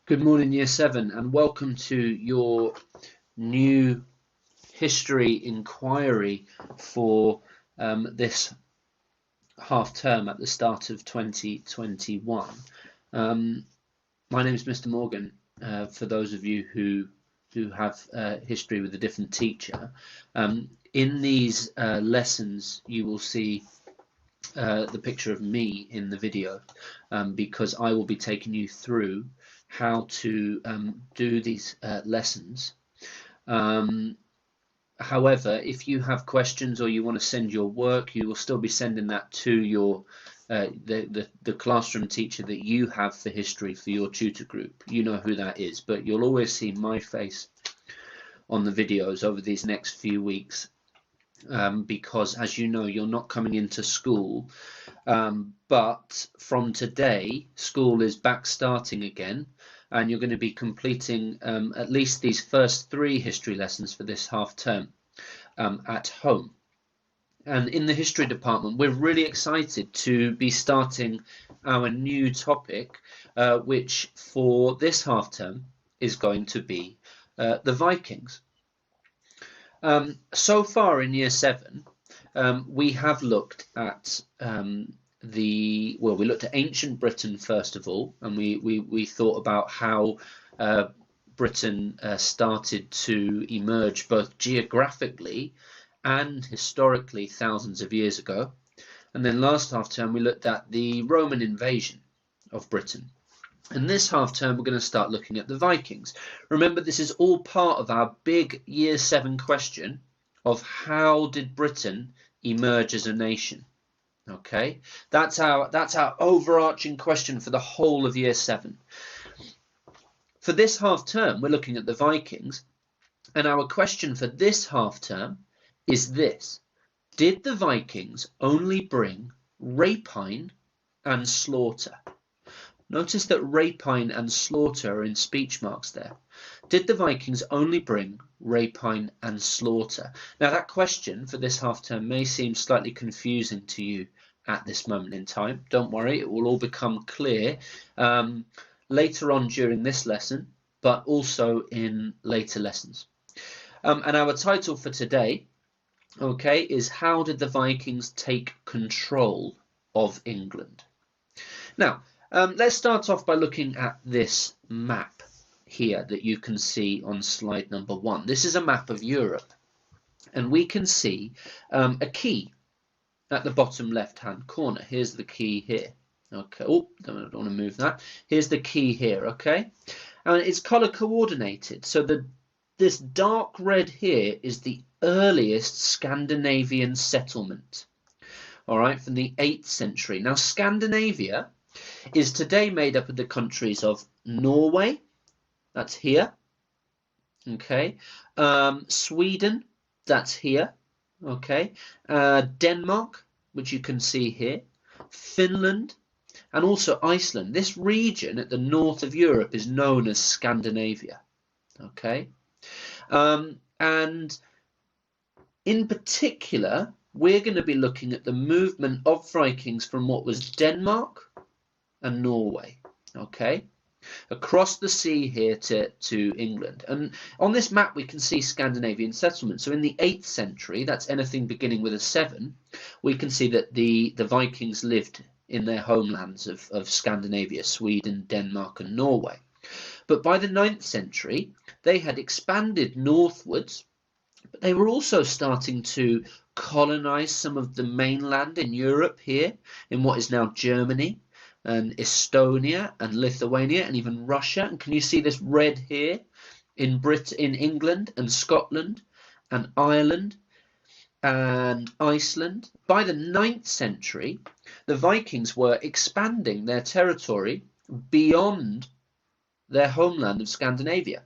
Good morning, Year 7, and welcome to your new history inquiry for this half term at the start of 2021. My name is Mr. Morgan, for those of you who have history with a different teacher. In these lessons, you will see the picture of me in the video, because I will be taking you through how to do these lessons. However, if you have questions or you want to send your work, you will still be sending that to your the classroom teacher that you have for history for your tutor group. You know who that is, but you'll always see my face on the videos over these next few weeks, because as you know, you're not coming into school, but from today school is back starting again, and you're going to be completing at least these first 3 history lessons for this half term at home. And in the history department, we're really excited to be starting our new topic, which for this half term is going to be the Vikings. So far in Year 7, we have looked at we looked at ancient Britain first of all, and we thought about how Britain started to emerge both geographically and historically thousands of years ago. And then last half term we looked at the Roman invasion of Britain. And this half term we're going to start looking at the Vikings. Remember, this is all part of our big Year 7 question of how did Britain emerge as a nation? Okay, that's our overarching question for the whole of Year 7. For this half term, we're looking at the Vikings, and our question for this half term is this: did the Vikings only bring rapine and slaughter? Notice that rapine and slaughter are in speech marks there. Did the Vikings only bring rapine and slaughter? Now that question for this half term may seem slightly confusing to you at this moment in time. Don't worry, it will all become clear later on during this lesson, but also in later lessons. And our title for today, okay, is How Did the Vikings Take Control of England? Now, let's start off by looking at this map here that you can see on slide number 1. This is a map of Europe, and we can see a key at the bottom left-hand corner. Here's the key here. Okay. Oh, don't want to move that. Here's the key here. Okay, and it's color coordinated. So this dark red here is the earliest Scandinavian settlement. All right, from the 8th century. Now, Scandinavia is today made up of the countries of Norway, that's here, okay, Sweden, that's here, okay, Denmark, which you can see here, Finland, and also Iceland. This region at the north of Europe is known as Scandinavia, okay, and in particular, we're going to be looking at the movement of Vikings from what was Denmark and Norway, okay, across the sea here to England. And on this map we can see Scandinavian settlements. So in the 8th century, that's anything beginning with a 7, we can see that the Vikings lived in their homelands of Scandinavia, Sweden, Denmark and Norway. But by the 9th century they had expanded northwards, but they were also starting to colonize some of the mainland in Europe here, in what is now Germany and Estonia and Lithuania and even Russia. And can you see this red here in England and Scotland and Ireland and Iceland? By the 9th century, the Vikings were expanding their territory beyond their homeland of Scandinavia.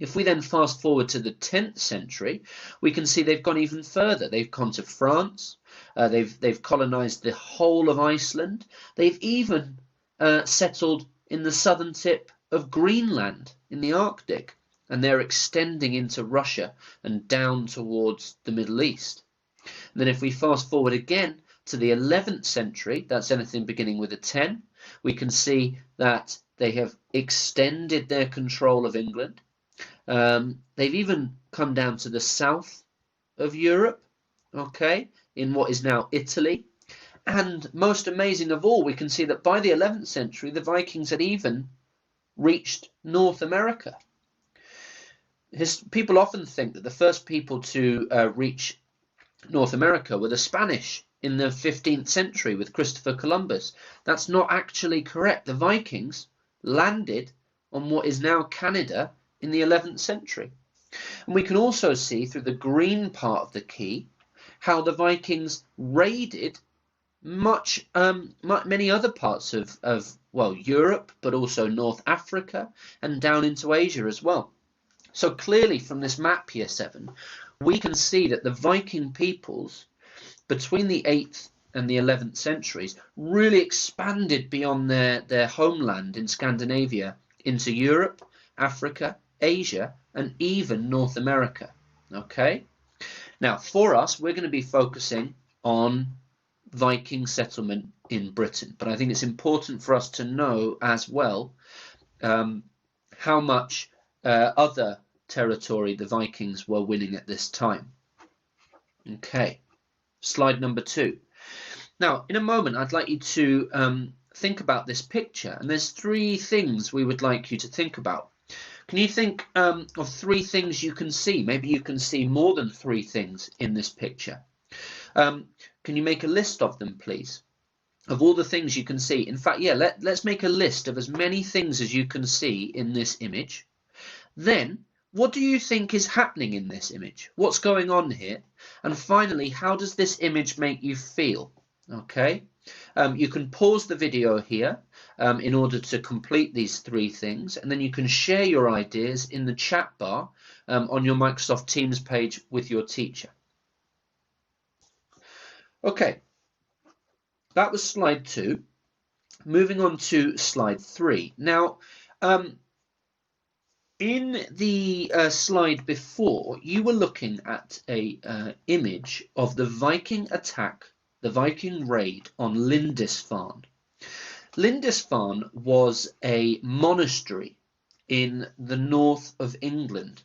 If we then fast forward to the 10th century, we can see they've gone even further. They've gone to France. They've colonized the whole of Iceland. They've even settled in the southern tip of Greenland in the Arctic, and they're extending into Russia and down towards the Middle East. And then if we fast forward again to the 11th century, that's anything beginning with a 10, we can see that They have extended their control of England. They've even come down to the south of Europe, okay, in what is now Italy. And most amazing of all, we can see that by the 11th century, the Vikings had even reached North America. People often think that the first people to reach North America were the Spanish in the 15th century with Christopher Columbus. That's not actually correct. The Vikings landed on what is now Canada in the 11th century. And we can also see through the green part of the key how the Vikings raided many other parts of well, Europe, but also North Africa and down into Asia as well. So clearly from this map here, 7, we can see that the Viking peoples between the 8th and the 11th centuries really expanded beyond their homeland in Scandinavia into Europe, Africa, Asia, and even North America. Okay, now for us, we're going to be focusing on Viking settlement in Britain, but I think it's important for us to know as well how much other territory the Vikings were winning at this time. Okay, slide number 2. Now, in a moment, I'd like you to think about this picture, and there's 3 things we would like you to think about. Can you think of 3 things you can see? Maybe you can see more than 3 things in this picture. Can you make a list of them, please? Of all the things you can see. In fact, yeah, let's make a list of as many things as you can see in this image. Then, what do you think is happening in this image? What's going on here? And finally, how does this image make you feel? Okay, you can pause the video here in order to complete these 3 things, and then you can share your ideas in the chat bar on your Microsoft Teams page with your teacher. Okay, that was slide 2. Moving on to slide 3. Now, in the slide before, you were looking at a image of the Viking attack, the Viking raid on Lindisfarne. Lindisfarne was a monastery in the north of England.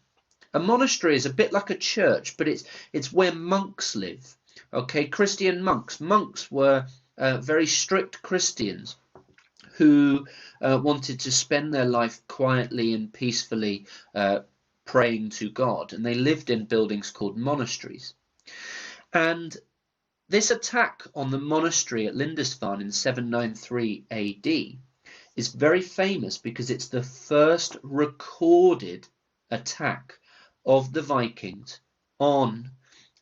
A monastery is a bit like a church, but it's where monks live. Okay, Christian monks. Monks were very strict Christians who wanted to spend their life quietly and peacefully praying to God, and they lived in buildings called monasteries. And this attack on the monastery at Lindisfarne in 793 AD is very famous because it's the first recorded attack of the Vikings on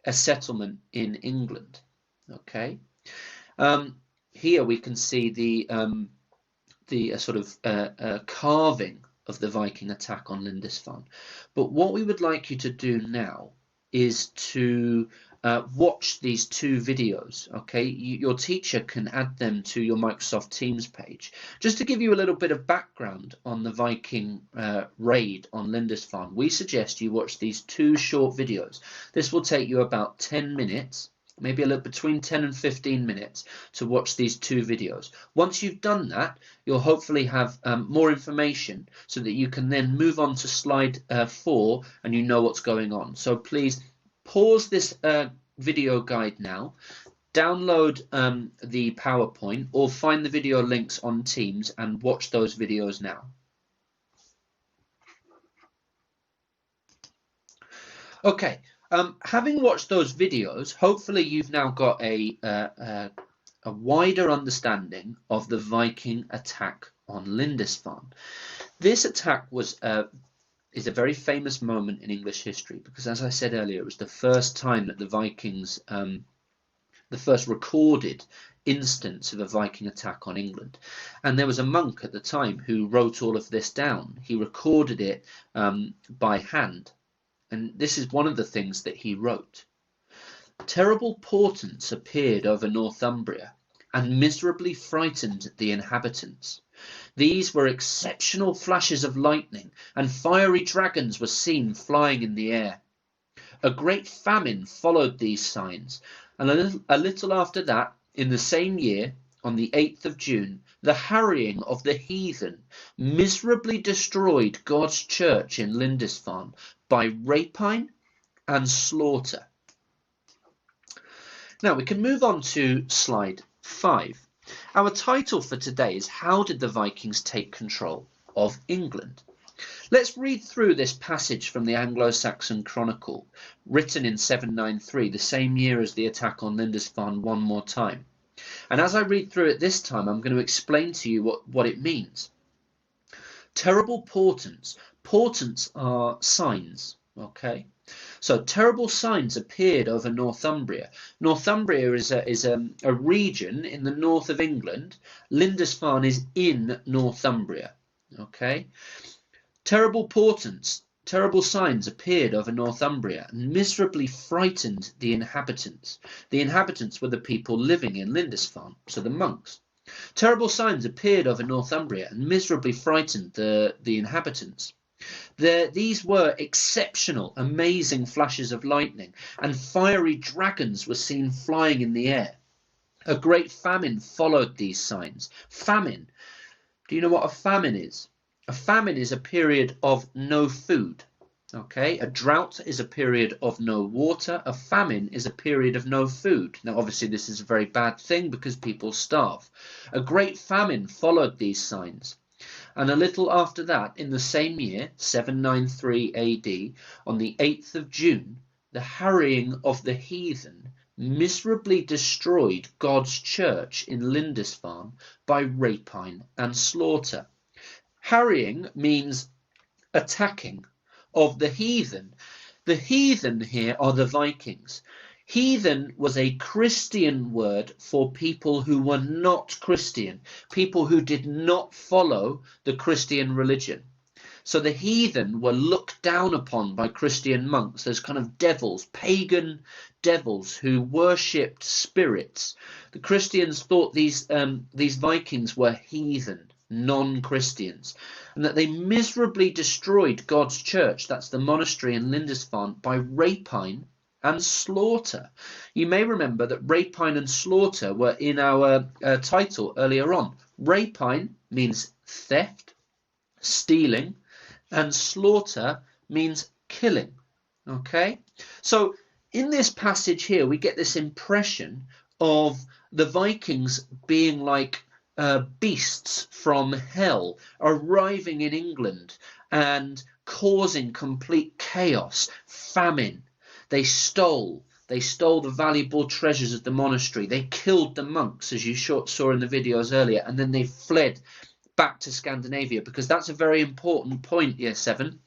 a settlement in England. Okay, here we can see the sort of carving of the Viking attack on Lindisfarne. But what we would like you to do now is to watch these 2 videos. Okay, your teacher can add them to your Microsoft Teams page. Just to give you a little bit of background on the Viking raid on Lindisfarne, we suggest you watch these 2 short videos. This will take you about 10 minutes, maybe a little between 10 and 15 minutes to watch these 2 videos. Once you've done that, you'll hopefully have more information so that you can then move on to slide 4 and you know what's going on. So please pause this video guide now, download the PowerPoint, or find the video links on Teams and watch those videos now. Okay, having watched those videos, hopefully you've now got a wider understanding of the Viking attack on Lindisfarne. This attack is a very famous moment in English history because, as I said earlier, it was the first time that the Vikings, the first recorded instance of a Viking attack on England. And there was a monk at the time who wrote all of this down. He recorded it by hand. And this is one of the things that he wrote. Terrible portents appeared over Northumbria and miserably frightened the inhabitants. These were exceptional flashes of lightning, and fiery dragons were seen flying in the air. A great famine followed these signs, and a little after that, in the same year, on the 8th of June, the harrying of the heathen miserably destroyed God's church in Lindisfarne by rapine and slaughter. Now we can move on to slide 5. Our title for today is How Did the Vikings Take Control of England? Let's read through this passage from the Anglo-Saxon Chronicle, written in 793, the same year as the attack on Lindisfarne, one more time. And as I read through it this time, I'm going to explain to you what it means. Terrible portents. Portents are signs, okay? So terrible signs appeared over Northumbria. Northumbria is a region in the north of England. Lindisfarne is in Northumbria, okay? Terrible portents, terrible signs appeared over Northumbria and miserably frightened the inhabitants. The inhabitants were the people living in Lindisfarne, so the monks. Terrible signs appeared over Northumbria and miserably frightened the inhabitants. These were exceptional, amazing flashes of lightning, and fiery dragons were seen flying in the air. A great famine followed these signs. Famine. Do you know what a famine is? A famine is a period of no food, okay? A drought is a period of no water. A famine is a period of no food. Now, obviously, this is a very bad thing because people starve. A great famine followed these signs. And a little after that, in the same year, 793 AD, on the 8th of June, the harrying of the heathen miserably destroyed God's church in Lindisfarne by rapine and slaughter. Harrying means attacking of the heathen. The heathen here are the Vikings. Heathen was a Christian word for people who were not Christian, people who did not follow the Christian religion. So the heathen were looked down upon by Christian monks as kind of devils, pagan devils who worshipped spirits. The Christians thought these Vikings were heathen, non-Christians, and that they miserably destroyed God's church, that's the monastery in Lindisfarne, by rapine and slaughter. You may remember that rapine and slaughter were in our title earlier on. Rapine means theft, stealing, and slaughter means killing. Okay? So in this passage here, we get this impression of the Vikings being like beasts from hell arriving in England and causing complete chaos, famine. They stole the valuable treasures of the monastery. They killed the monks, as you saw in the videos earlier, and then they fled back to Scandinavia, because that's a very important point, year 7.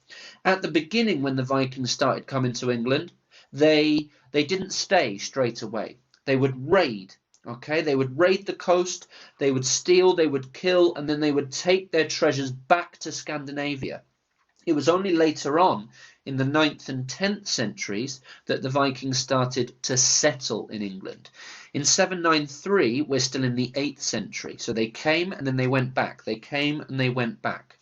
At the beginning, when the Vikings started coming to England, they didn't stay straight away. They would raid. Okay, they would raid the coast, they would steal, they would kill, and then they would take their treasures back to Scandinavia. It was only later on, in the 9th and 10th centuries, that the Vikings started to settle in England. In 793, we're still in the 8th century. So they came and then they went back. They came and they went back.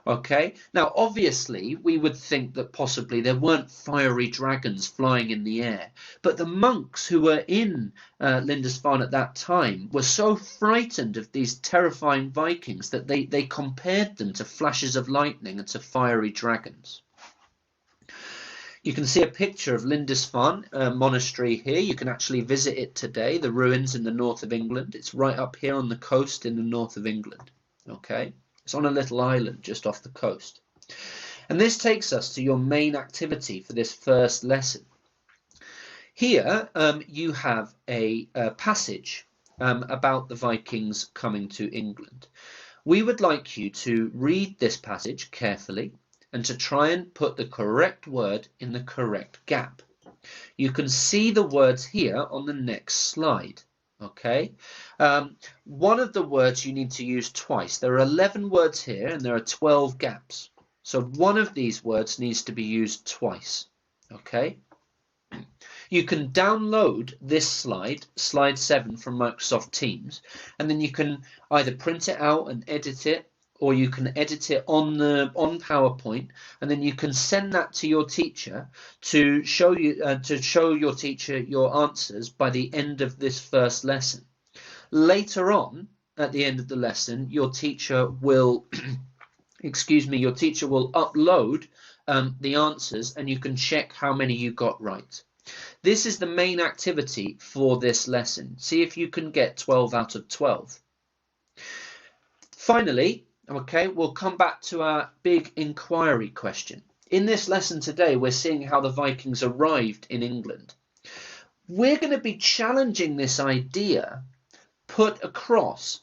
Okay, now obviously we would think that possibly there weren't fiery dragons flying in the air, but the monks who were in Lindisfarne at that time were so frightened of these terrifying Vikings that they compared them to flashes of lightning and to fiery dragons. You can see a picture of Lindisfarne monastery here. You can actually visit it today, the ruins in the north of England. It's right up here on the coast in the north of England. Okay. It's on a little island just off the coast. And this takes us to your main activity for this first lesson. Here you have a passage about the Vikings coming to England. We would like you to read this passage carefully and to try and put the correct word in the correct gap. You can see the words here on the next slide. Okay, one of the words you need to use twice. There are 11 words here and there are 12 gaps. So one of these words needs to be used twice. Okay, you can download this slide, slide 7 from Microsoft Teams, and then you can either print it out and edit it, or you can edit it on PowerPoint, and then you can send that to your teacher to show your teacher your answers by the end of this first lesson. Later on, at the end of the lesson, your teacher will your teacher will upload the answers, and you can check how many you got right. This is the main activity for this lesson. See if you can get 12 out of 12. Finally, okay, we'll come back to our big inquiry question. In this lesson today, we're seeing how the Vikings arrived in England. We're going to be challenging this idea put across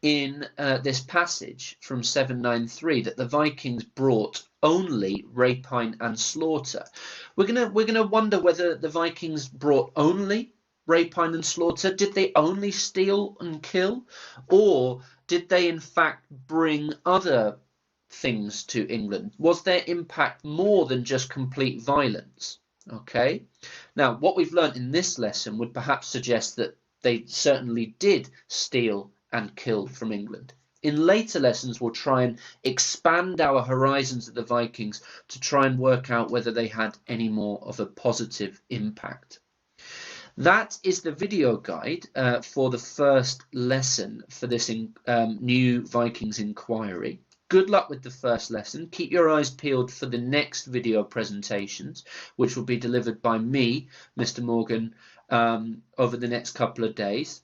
in this passage from 793 that the Vikings brought only rapine and slaughter. We're gonna wonder whether the Vikings brought only rapine and slaughter. Did they only steal and kill, or did they in fact bring other things to England? Was their impact more than just complete violence? Okay, now what we've learned in this lesson would perhaps suggest that they certainly did steal and kill from England. In later lessons, we'll try and expand our horizons of the Vikings to try and work out whether they had any more of a positive impact. That is the video guide for the first lesson for this new Vikings inquiry. Good luck with the first lesson. Keep your eyes peeled for the next video presentations, which will be delivered by me, Mr. Morgan, over the next couple of days.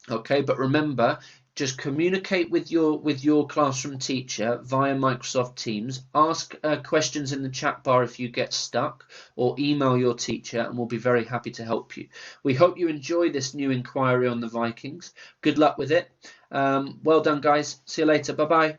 Okay, but remember, just communicate with your classroom teacher via Microsoft Teams. Ask questions in the chat bar if you get stuck, or email your teacher and we'll be very happy to help you. We hope you enjoy this new inquiry on the Vikings. Good luck with it. Well done, guys. See you later. Bye-bye.